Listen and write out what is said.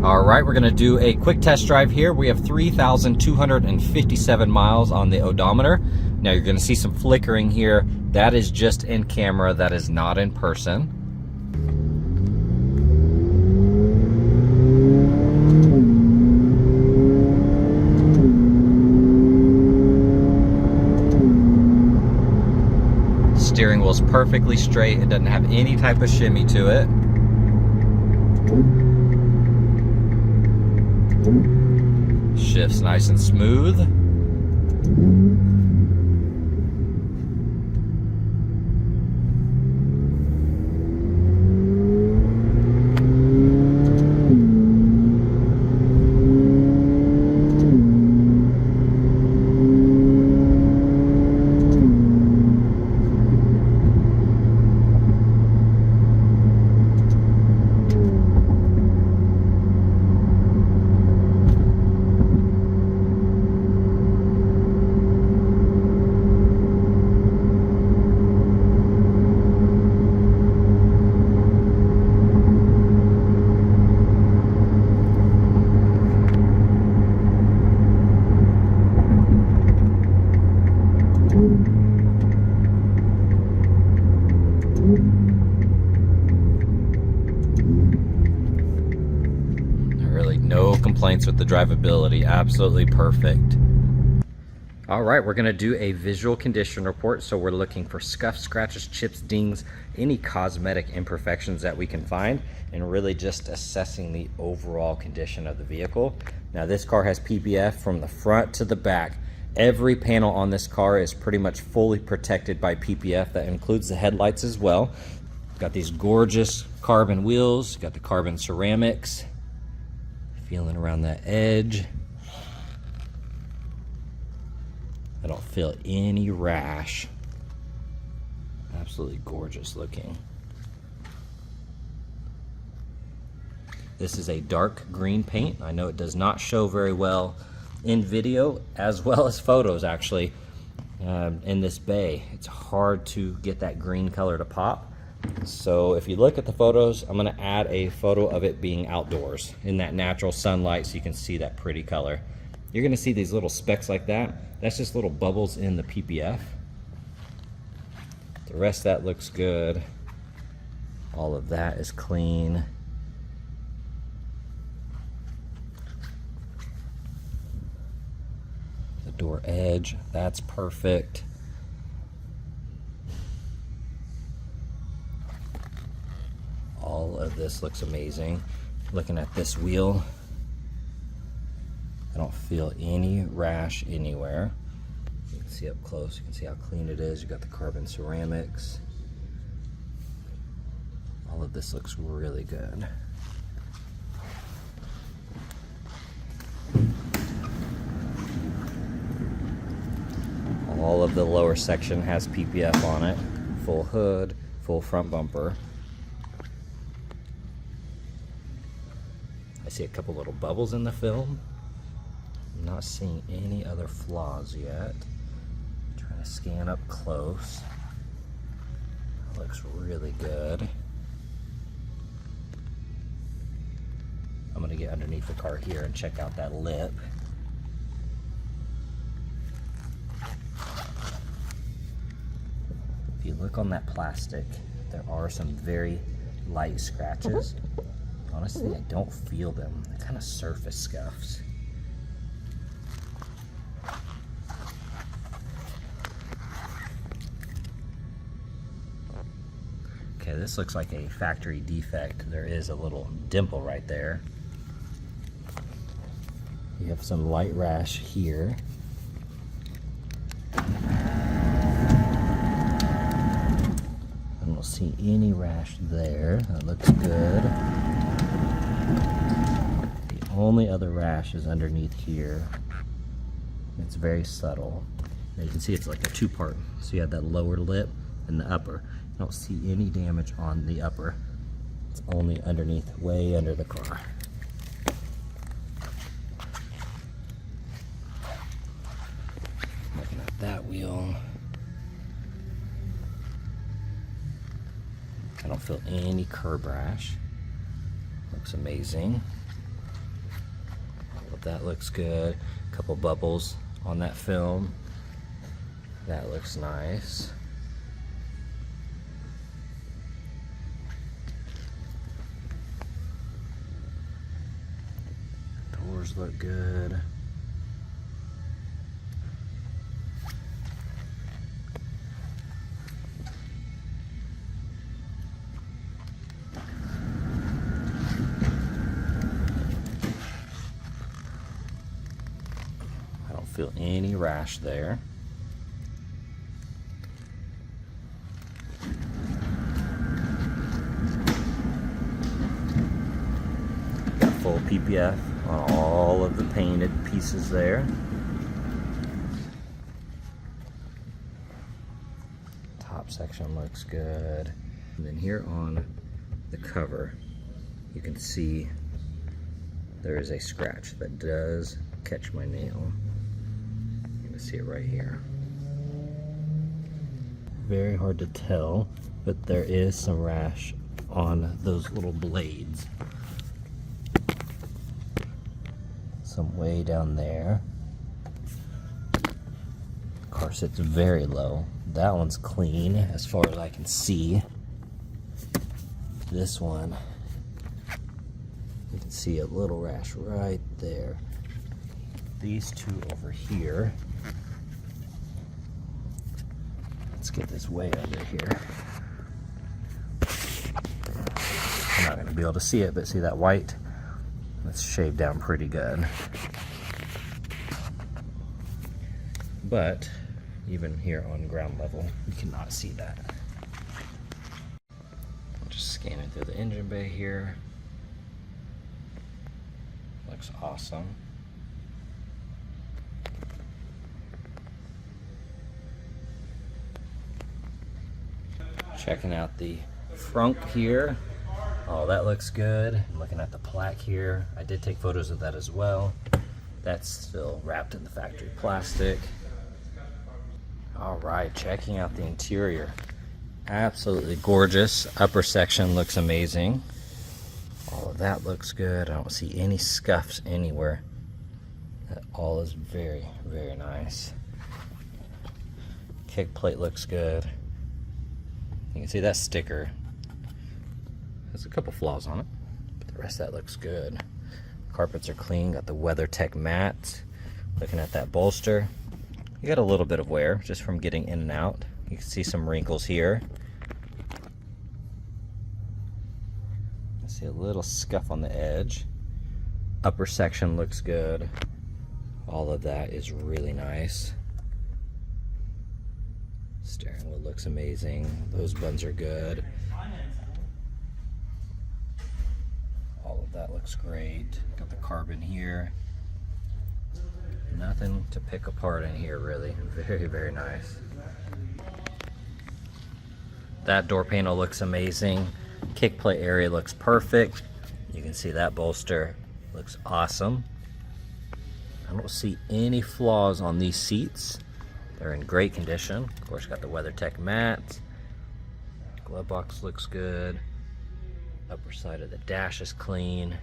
Alright, we're going to do a quick test drive here. We have 3,257 miles on the odometer. Now you're going to see some flickering here. That is just in camera, that is not in person. Steering wheel's perfectly straight. It doesn't have any type of shimmy to it. Shifts nice and smooth. Really no complaints with the drivability, absolutely perfect. Alright, we're going to do a visual condition report. So we're looking for scuffs, scratches, chips, dings, any cosmetic imperfections that we can find, and really just assessing the overall condition of the vehicle. Now this car has PPF from the front to the back. Every panel on this car is pretty much fully protected by PPF. That includes the headlights as well. Got these gorgeous carbon wheels, got the carbon ceramics. Feeling around that edge. I don't feel any rash. Absolutely gorgeous looking. This is a dark green paint. I know it does not show very well in video as well as photos actually. In this bay, it's hard to get that green color to pop. So if you look at the photos, I'm going to add a photo of it being outdoors in that natural sunlight so you can see that pretty color. You're going to see these little specks like that. That's just little bubbles in the PPF. The rest of that looks good. All of that is clean. The door edge, that's perfect. All of this looks amazing. Looking at this wheel, I don't feel any rash anywhere. You can see up close, you can see how clean it is. You got the carbon ceramics. All of this looks really good. All of the lower section has PPF on it. Full hood, full front bumper. I see a couple little bubbles in the film. I'm not seeing any other flaws yet. Trying to scan up close. Looks really good. I'm gonna get underneath the car here and check out that lip. If you look on that plastic, there are some very light scratches. Honestly, I don't feel them. They're kind of surface scuffs. Okay, this looks like a factory defect. There is a little dimple right there. You have some light rash here. I don't see any rash there. That looks good. The only other rash is underneath here. It's very subtle. Now you can see it's like a two-part. So you have that lower lip and the upper. I don't see any damage on the upper. It's only underneath, way under the car. Looking at that wheel. I don't feel any curb rash. Looks amazing. All of that looks good. A couple bubbles on that film. That looks nice. Doors look good. I don't feel any rash there. Got full PPF on all of the painted pieces there. Top section looks good. And then here on the cover, you can see there is a scratch that does catch my nail. You can see it right here. Very hard to tell, but there is some rash on those little blades. Some way down there. Car sits very low. That one's clean as far as I can see. This one, you can see a little rash right there. These two over here. Let's get this way under here. I'm not going to be able to see it, but see that white? It's shaved down pretty good. But even here on ground level, you cannot see that. I'm just scanning through the engine bay here. Looks awesome. Checking out the front here. Oh, that looks good. I'm looking at the plaque here. I did take photos of that as well. That's still wrapped in the factory plastic. All right, checking out the interior. Absolutely gorgeous. Upper section looks amazing. All of that looks good. I don't see any scuffs anywhere. That all is very, very nice. Kick plate looks good. You can see that sticker has a couple flaws on it, but the rest of that looks good. Carpets are clean. Got the WeatherTech mat. Looking at that bolster, you got a little bit of wear just from getting in and out. You can see some wrinkles here. I see a little scuff on the edge. Upper section looks good. All of that is really nice. Steering wheel looks amazing. Those buttons are good. All of that looks great. Got the carbon here. Nothing to pick apart in here really. Very, very nice. That door panel looks amazing. Kick plate area looks perfect. You can see that bolster looks awesome. I don't see any flaws on these seats. They're in great condition. Of course, got the WeatherTech mat. Glove box looks good. Upper side of the dash is clean.